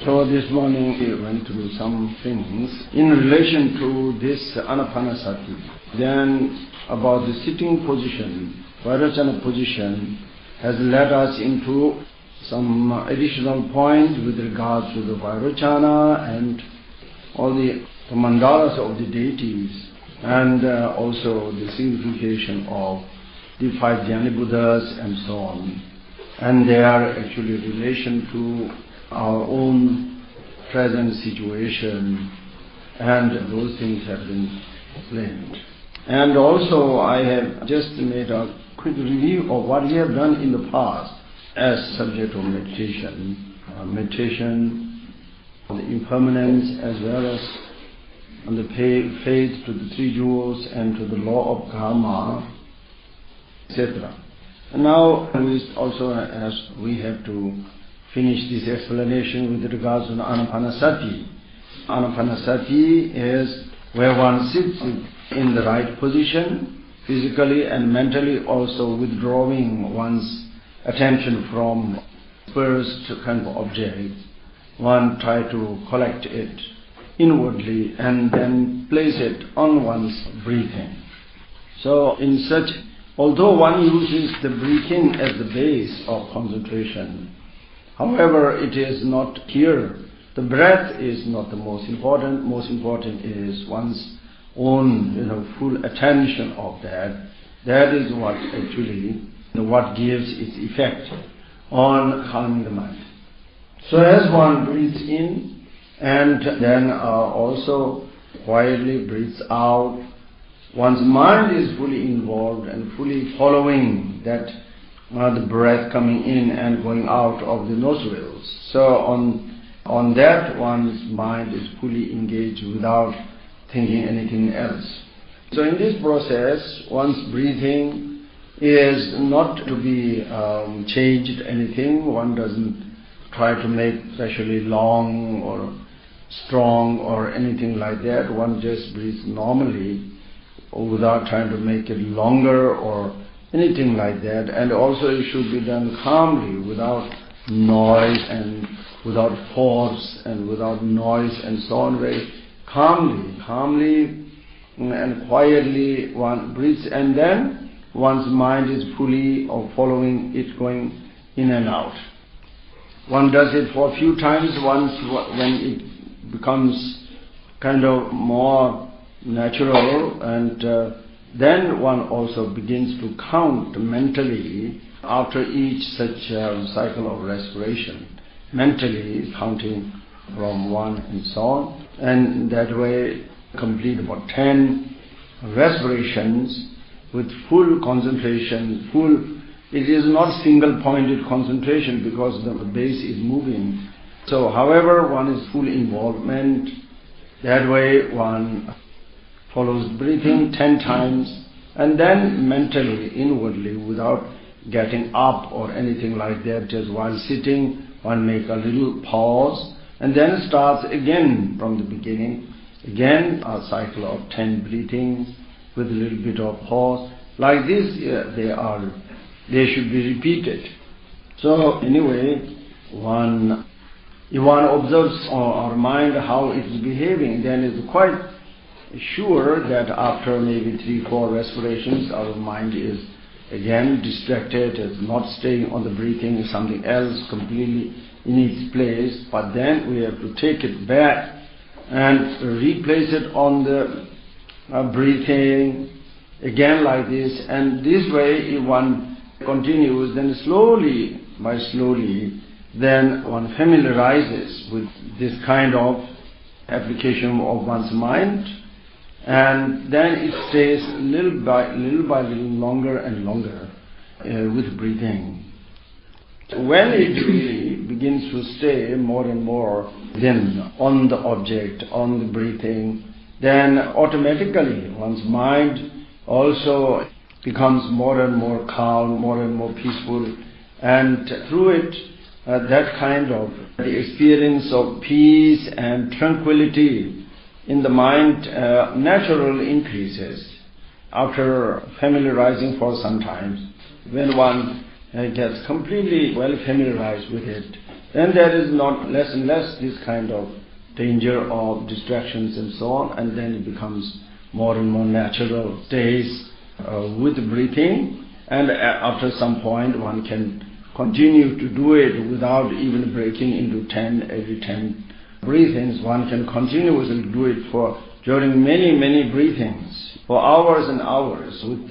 So this morning we went through some things in relation to this Anapanasati. Then about the sitting position, Vairocana position has led us into some additional points with regard to the Vairocana and all the mandalas of the deities, and also the signification of the 5 Jnana Buddhas and so on, and their actually relation to our own present situation, and those things have been explained. And also I have just made a quick review of what we have done in the past as subject of meditation. Meditation on the impermanence as well as on the faith to the 3 jewels and to the law of karma, etc. And now we have to finish this explanation with regards to Anapanasati. Anapanasati is where one sits in the right position, physically and mentally, also withdrawing one's attention from first kind of object. One try to collect it inwardly and then place it on one's breathing. So in such, although one uses the breathing as the base of concentration, however, it is not here. The breath is not the most important. Most important is one's own, full attention of that. That is what actually, what gives its effect on calming the mind. So as one breathes in and then also quietly breathes out, one's mind is fully involved and fully following that the breath coming in and going out of the nostrils. So on that, one's mind is fully engaged without thinking anything else. So in this process, one's breathing is not to be changed anything. One doesn't try to make especially long or strong or anything like that. One just breathes normally without trying to make it longer or anything like that. And also it should be done calmly, without noise and without force and without noise and so on. Very calmly and quietly one breathes, and then one's mind is fully following it going in and out. One does it for a few times. Once when it becomes kind of more natural, and then one also begins to count mentally after each such cycle of respiration. Mentally counting from 1 and so on. And that way complete about 10 respirations with full concentration. It is not single pointed concentration because the base is moving. So however one is full involvement, that way one follows breathing 10 times, and then mentally, inwardly, without getting up or anything like that, just while sitting, one make a little pause, and then starts again from the beginning, again a cycle of 10 breathings with a little bit of pause. Like this, they should be repeated. So anyway, if one observes our mind how it is behaving, then it's quite sure that after maybe 3-4 respirations, our mind is again distracted, is not staying on the breathing, something else completely in its place. But then we have to take it back and replace it on the breathing again like this. And this way, if one continues, then slowly, then one familiarizes with this kind of application of one's mind. And then it stays little by little longer and longer with breathing. When it really begins to stay more and more then on the object, on the breathing, then automatically one's mind also becomes more and more calm, more and more peaceful, and through it that kind of the experience of peace and tranquility in the mind naturally increases after familiarizing for some time. When one gets completely well familiarized with it, then there is not less and less this kind of danger of distractions and so on, and then it becomes more and more natural stays with breathing, and after some point one can continue to do it without even breaking into 10, every 10 breathings. One can continuously do it during many breathings, for hours and hours, with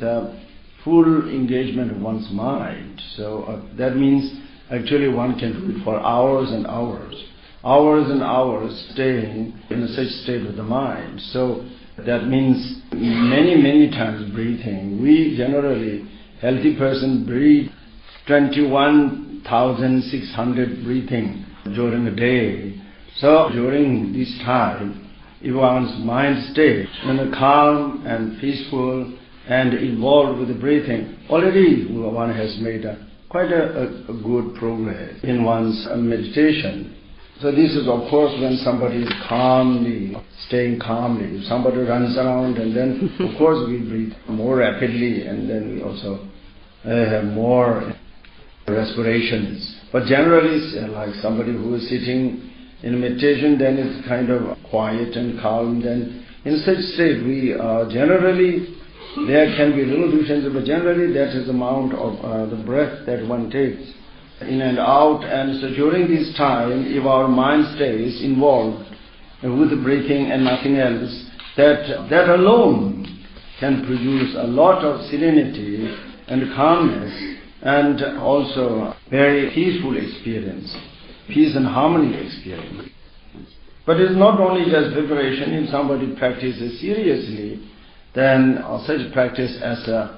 full engagement of one's mind. So that means actually one can do it for hours and hours staying in such state of the mind. So that means many times breathing. We generally, healthy person, breathe 21,600 breathing during a day. So during this time, if one's mind stays in a calm and peaceful and involved with the breathing, already one has made quite a good progress in one's meditation. So this is of course when somebody is staying calmly. If somebody runs around, and then of course we breathe more rapidly, and then we also have more respirations. But generally, like somebody who is sitting in meditation, then it's kind of quiet and calm. Then in such state, we generally, there can be little difference, but generally that is the amount of the breath that one takes in and out. And so during this time, if our mind stays involved with the breathing and nothing else, that alone can produce a lot of serenity and calmness, and also very peaceful experience, peace and harmony experience. But it's not only just preparation. If somebody practices seriously, then such practice as an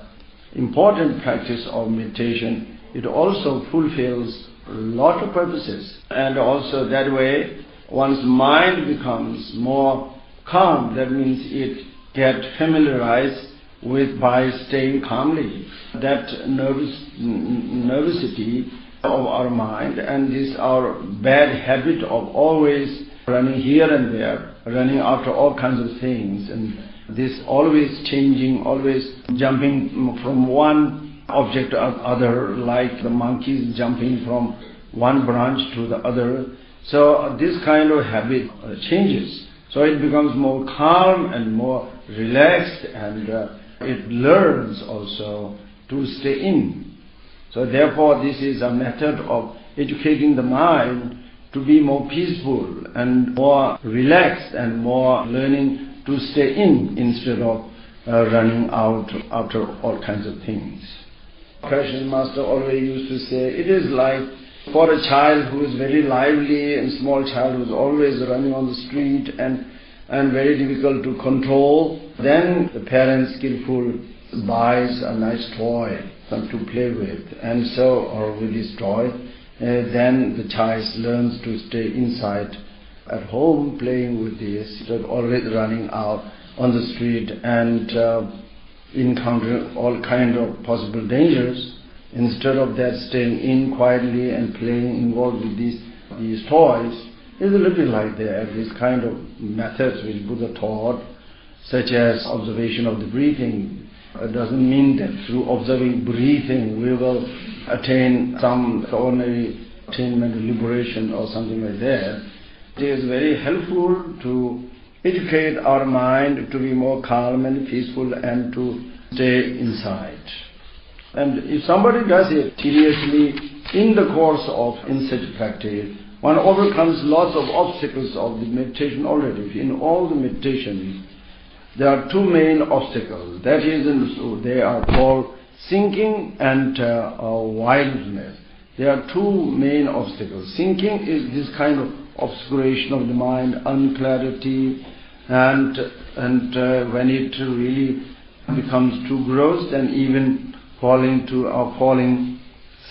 important practice of meditation, it also fulfills a lot of purposes. And also that way, one's mind becomes more calm. That means it gets familiarized by staying calmly. That nervosity of our mind, and this our bad habit of always running here and there, running after all kinds of things, and this always changing, always jumping from one object to other, like the monkeys jumping from one branch to the other. So this kind of habit changes. So it becomes more calm and more relaxed, and it learns also to stay in. So therefore this is a method of educating the mind to be more peaceful and more relaxed and more learning to stay in instead of running out after all kinds of things. Krishna Master always used to say, it is like for a child who is very lively, and small child who is always running on the street and very difficult to control, then the parent skillful buys a nice toy to play with, and so, or with this toy, then the child learns to stay inside at home playing with this, instead of always running out on the street and encountering all kind of possible dangers. Instead of that, staying in quietly and playing involved with these toys. It's a little bit like this kind of methods which Buddha taught, such as observation of the breathing. It doesn't mean that through observing breathing we will attain some ordinary attainment, liberation or something like that. It is very helpful to educate our mind to be more calm and peaceful and to stay inside. And if somebody does it seriously in the course of such practice, one overcomes lots of obstacles of the meditation already. In all the meditation, there are two main obstacles. That is, they are called sinking and wildness. There are two main obstacles. Sinking is this kind of obscuration of the mind, unclarity, and when it really becomes too gross, then even falling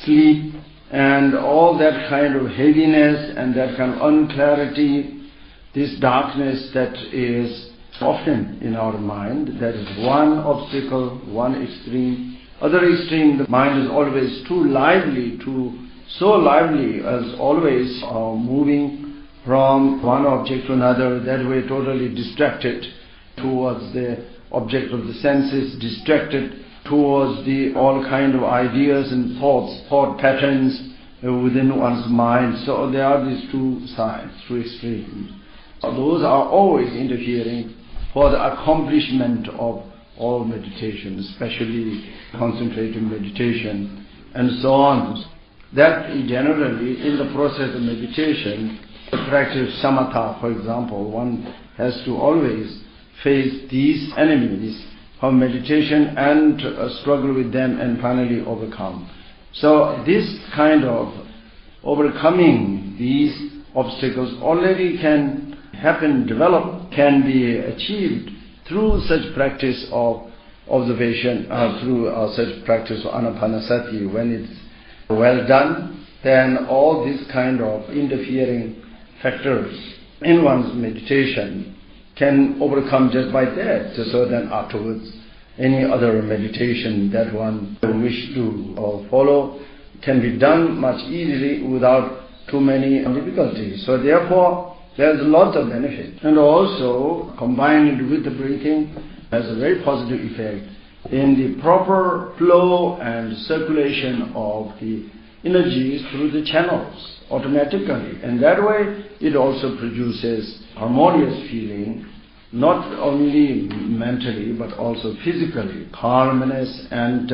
sleep, and all that kind of heaviness and that kind of unclarity, this darkness that is often in our mind. That is one obstacle, one extreme. Other extreme, the mind is always too lively, so lively as always moving from one object to another, that way totally distracted towards the object of the senses, distracted towards the all kind of ideas and thought patterns, within one's mind. So there are these two sides, two extremes. Those are always interfering for the accomplishment of all meditation, especially concentrated meditation and so on. That generally in the process of meditation, the practice samatha, for example, one has to always face these enemies of meditation and struggle with them and finally overcome. So this kind of overcoming these obstacles already can happen, develop, can be achieved through such practice of observation, through such practice of Anapanasati. When it's well done, then all these kind of interfering factors in one's meditation can overcome just by that. So then afterwards, any other meditation that one wish to follow can be done much easily without too many difficulties. So therefore, there's a lot of benefit. And also, combined with the breathing, has a very positive effect in the proper flow and circulation of the energies through the channels automatically. And that way, it also produces harmonious feeling, not only mentally but also physically, calmness and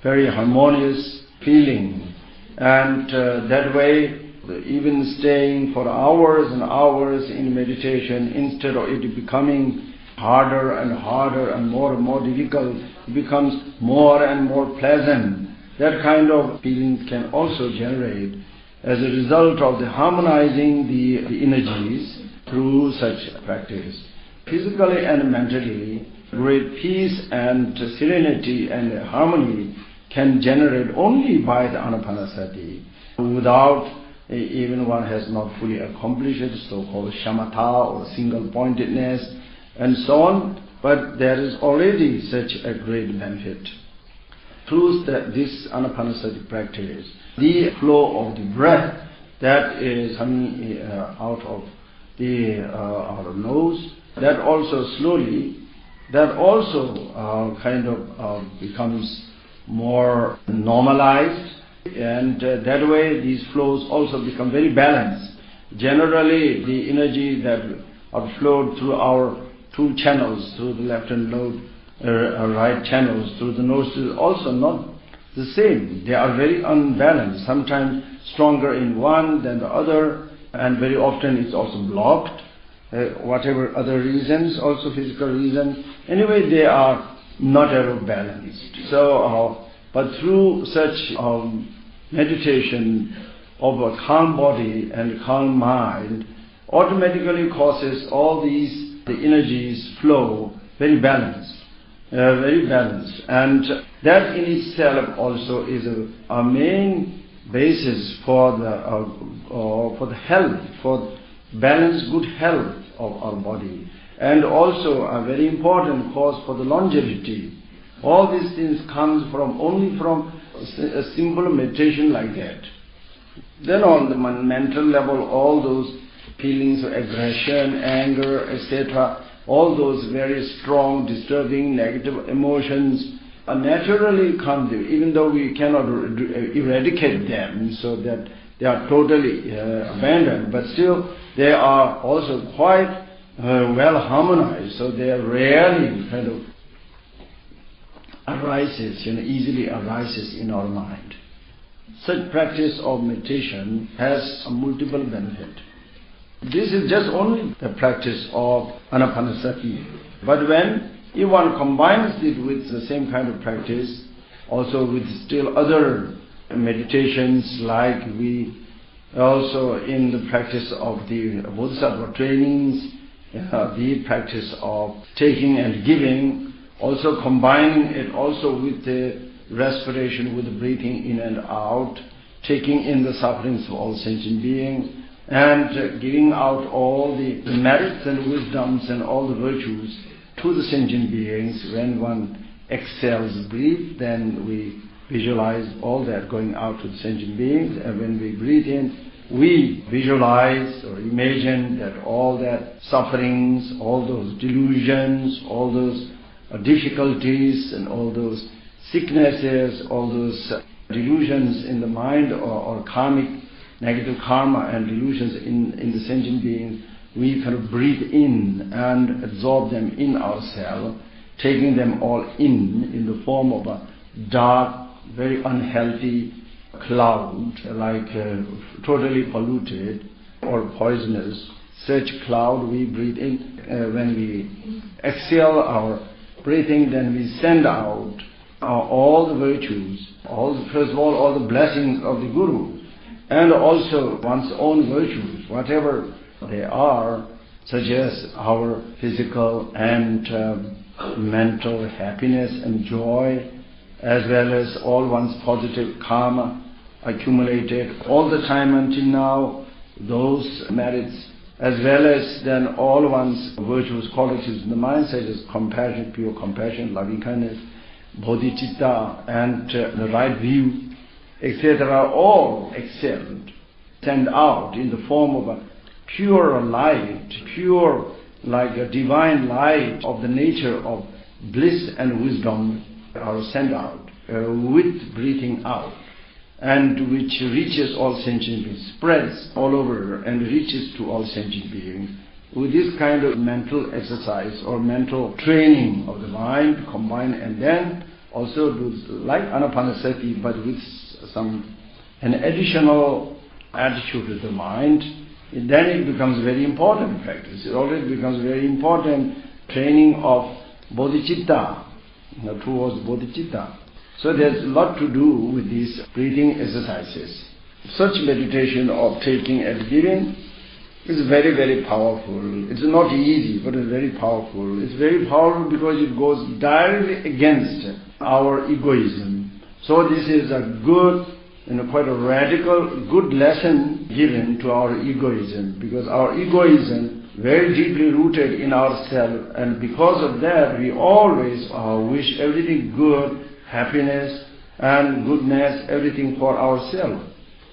very harmonious feeling. And that way, even staying for hours and hours in meditation, instead of it becoming harder and harder and more difficult, it becomes more and more pleasant. That kind of feelings can also generate as a result of the harmonizing the energies through such practice. Physically and mentally, great peace and serenity and harmony can generate only by the Anapanasati, without even one has not fully accomplished it, so-called shamatha or single-pointedness and so on, but there is already such a great benefit. Through this Anapanasati practice, the flow of the breath that is coming out of the our nose, that also slowly, that also kind of becomes more normalized, and that way these flows also become very balanced. Generally, the energy that are flowed through our two channels, through the left and right channels, through the nose, is also not the same. They are very unbalanced, sometimes stronger in one than the other, and very often it's also blocked, whatever other reasons, also physical reasons. Anyway, they are not at all balanced. So, but through such meditation of a calm body and calm mind, automatically causes all these, the energies flow very balanced, and that in itself also is a main basis for the health, for balanced good health of our body, and also a very important cause for the longevity. All these things comes from only from a simple meditation like that. Then on the mental level, all those feelings of aggression, anger, etc., all those very strong, disturbing, negative emotions naturally come there, even though we cannot eradicate them so that they are totally abandoned, but still they are also quite well harmonized, so they are rarely kind of arises, easily arises in our mind. Such practice of meditation has a multiple benefit. This is just only the practice of Anapanasati. But if one combines it with the same kind of practice, also with still other meditations, like we also in the practice of the Bodhisattva trainings, the practice of taking and giving, also combining it also with the respiration, with the breathing in and out, taking in the sufferings of all sentient beings, and giving out all the merits and wisdoms and all the virtues to the sentient beings. When one exhales, breathe, then we visualize all that going out to the sentient beings, and when we breathe in, we visualize or imagine that all that sufferings, all those delusions, all those difficulties and all those sicknesses, all those delusions in the mind or karmic negative karma and delusions in the sentient beings, we kind of breathe in and absorb them in ourselves, taking them all in the form of a dark, very unhealthy cloud, like totally polluted or poisonous. Such cloud we breathe in. When we exhale our breathing, then we send out all the virtues, first of all the blessings of the Guru, and also one's own virtues, whatever they are, such as our physical and mental happiness and joy, as well as all one's positive karma accumulated all the time until now, those merits, as well as then all one's virtuous qualities in the mind, such as compassion, pure compassion, loving kindness, bodhicitta, and the right view, etc., all exhaled, sent out in the form of a pure light, pure like a divine light of the nature of bliss and wisdom are sent out with breathing out, and which reaches all sentient beings, spreads all over and reaches to all sentient beings. With this kind of mental exercise or mental training of the mind combined, and then also do like Anapanasati, but with an additional attitude to the mind, then it becomes very important practice. It already becomes very important training of bodhicitta, towards bodhicitta. So there's a lot to do with these breathing exercises. Such meditation of taking and giving is very, very powerful. It's not easy, but it's very powerful. It's very powerful because it goes directly against our egoism. So this is a good, quite a radical, good lesson given to our egoism, because our egoism very deeply rooted in ourselves, and because of that we always wish everything good, happiness and goodness, everything for ourselves.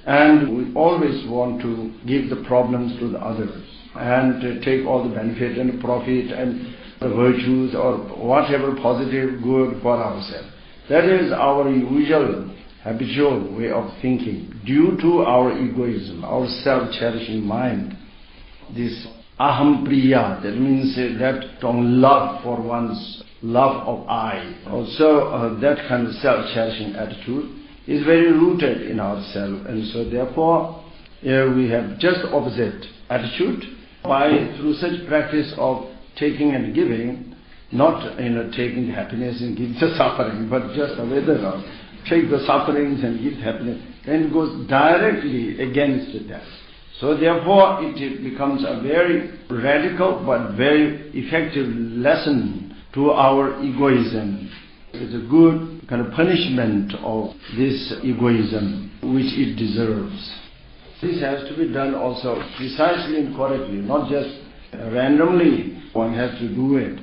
And we always want to give the problems to the others and take all the benefit and the profit and the virtues or whatever positive good for ourselves. That is our usual habitual way of thinking due to our egoism, our self-cherishing mind. This aham priya, that means that strong love for one's love of I. Also that kind of self-cherishing attitude is very rooted in ourselves, and so therefore we have just opposite attitude through such practice of taking and giving, not taking happiness and give the suffering, but just whether take the sufferings and give happiness, then it goes directly against that. So therefore it becomes a very radical but very effective lesson to our egoism. It's a good kind of punishment of this egoism which it deserves. This has to be done also precisely and correctly, not just randomly. One has to do it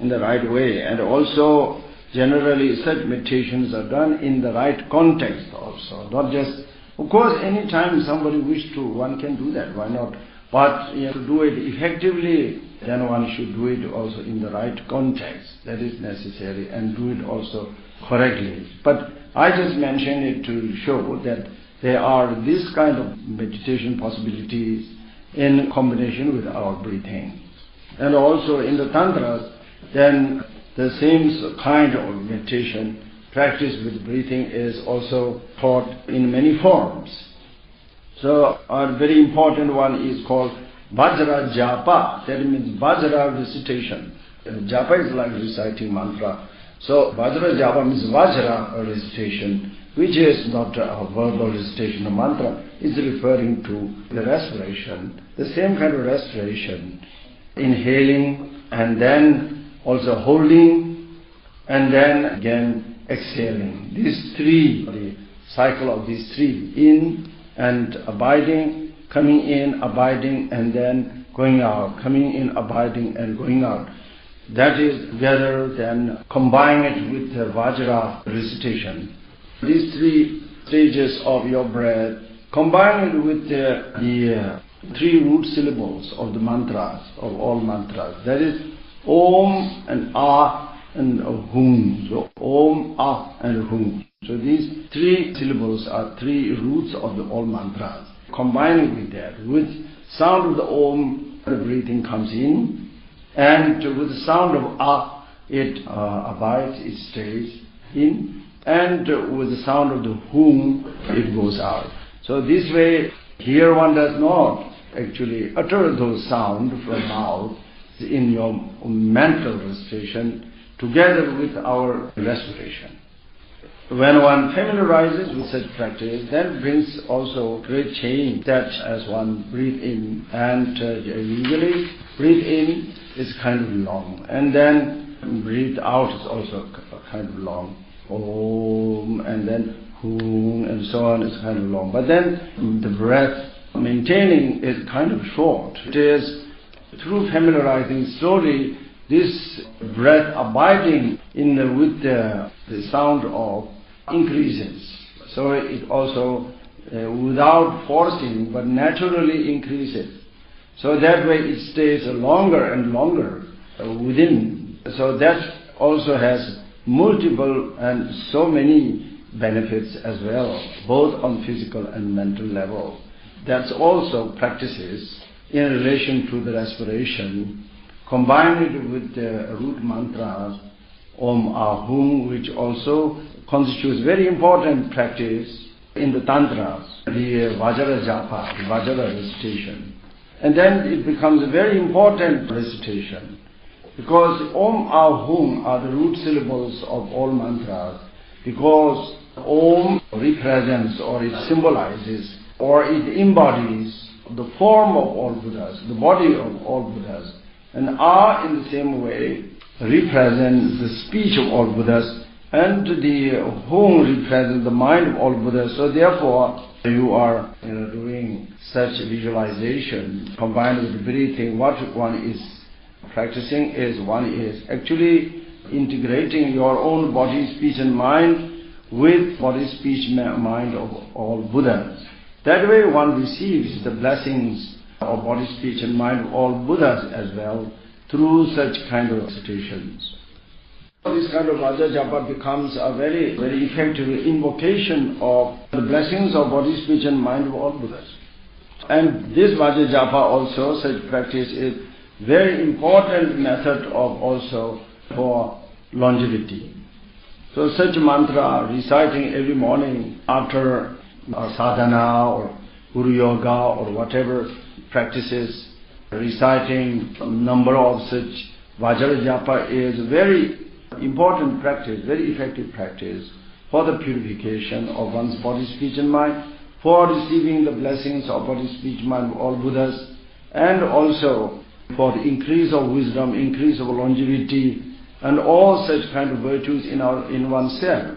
in the right way, and also generally such meditations are done in the right context also, not just, of course any time somebody wishes to, one can do that, why not? But to do it effectively, then one should do it also in the right context. That is necessary, and do it also correctly. But I just mentioned it to show that there are this kind of meditation possibilities in combination with our breathing. And also in the Tantras, then the same kind of meditation practice with breathing is also taught in many forms. So a very important one is called Vajra Japa. That means Vajra recitation. Japa is like reciting mantra. So Vajra Japa means Vajra recitation, which is not a verbal recitation of mantra. It's referring to the respiration, the same kind of respiration, inhaling and then also holding and then again exhaling. These three, the cycle of these three, in and abiding, coming in, abiding, and then going out, coming in, abiding, and going out. That is together, then combine it with the Vajra recitation. These three stages of your breath, combine it with the three root syllables of the mantras, of all mantras. That is Om and Ah and hum. So om, ah and hum. So these three syllables are three roots of the all mantras. Combining with that, with sound of the om, the breathing comes in, and with the sound of ah, it abides, it stays in, and with the sound of the hum, it goes out. So this way, here one does not actually utter those sounds from mouth in your mental recitation together with our respiration. When one familiarizes with such practice, that brings also great change that as one breathe in, and usually breathe in is kind of long, and then breathe out is also kind of long. Om, and then hum, and so on is kind of long. But then the breath maintaining is kind of short. It is through familiarizing slowly this breath abiding with the sound of increases. So it also without forcing but naturally increases. So that way it stays longer and longer within. So that also has multiple and so many benefits as well, both on physical and mental level. That's also practices in relation to the respiration, combined with the root mantras, Om Ahum, which also constitutes very important practice in the tantras, the Vajra Japa, the Vajra recitation. And then it becomes a very important recitation, because Om Ahum are the root syllables of all mantras, because Om represents, or it symbolizes, or it embodies the form of all Buddhas, the body of all Buddhas. And Ah in the same way represents the speech of all Buddhas, and the Hum represents the mind of all Buddhas. So therefore you are doing such visualization combined with the breathing. What one is practicing is, one is actually integrating your own body, speech and mind with body, speech, mind of all Buddhas. That way one receives the blessings of body, speech and mind of all Buddhas as well through such kind of recitations. This kind of Vajra Japa becomes a very, very effective invocation of the blessings of body, speech and mind of all Buddhas. And this Vajra Japa also, such practice is very important method of also for longevity. So such mantra reciting every morning after sadhana or Guru Yoga or whatever practices, reciting number of such Vajra Japa is very important practice, very effective practice for the purification of one's body, speech and mind, for receiving the blessings of body, speech, mind of all Buddhas, and also for the increase of wisdom, increase of longevity, and all such kind of virtues in oneself.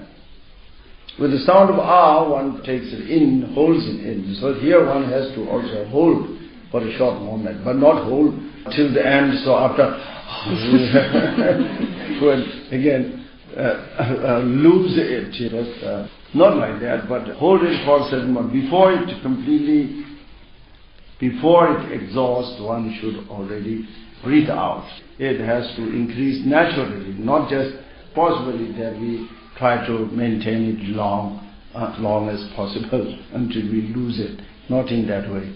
With the sound of Ah, one takes it in, holds it in. So here one has to also hold for a short moment, but not hold till the end. So after well, again lose it, not like that, but hold it for a certain moment. Before it exhausts, one should already breathe out. It has to increase naturally, not just possibly that we try to maintain it long as possible until we lose it. Not in that way.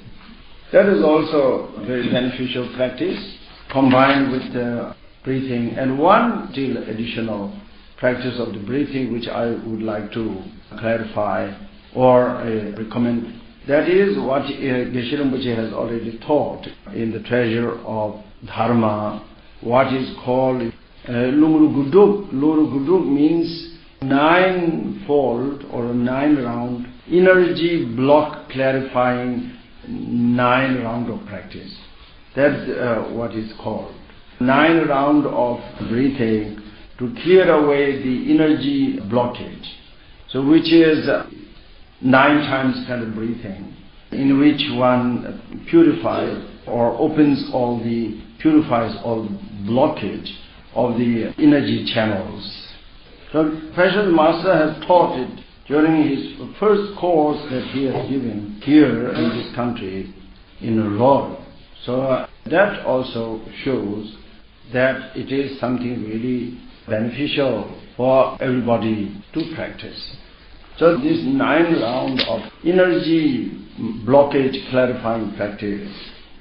That is also a very beneficial practice, combined with the breathing. And one still additional practice of the breathing which I would like to clarify or recommend. That is what Geshe Rinpoche has already taught in the Treasure of Dharma, what is called Lungru Guduk. Lungru Guduk means 9-fold or 9-round energy block clarifying 9 round of practice. That's what is called 9 round of breathing to clear away the energy blockage. So which is 9 times kind of breathing, in which one purifies or purifies all the blockage of the energy channels. So Precious Master has taught it during his first course that he has given here in this country in Rome. So that also shows that it is something really beneficial for everybody to practice. So this 9 round of energy blockage clarifying practice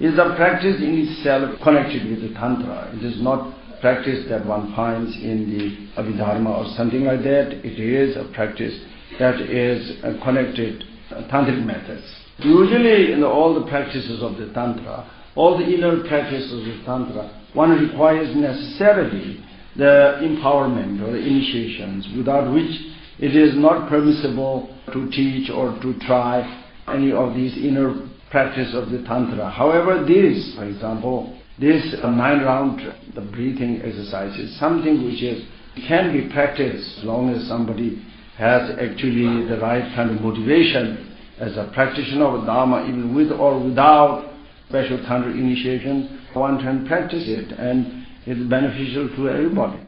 is a practice in itself connected with the Tantra. It is not practice that one finds in the Abhidharma or something like that. It is a practice that is connected tantric methods. Usually in all the practices of the Tantra, all the inner practices of the Tantra, one requires necessarily the empowerment or the initiations, without which it is not permissible to teach or to try any of these inner practice of the Tantra. However, this, for example, this 9 round, the breathing exercise is something which can be practiced as long as somebody has actually the right kind of motivation as a practitioner of Dharma, even with or without special Tantra initiation. One can practice it and it's beneficial to everybody.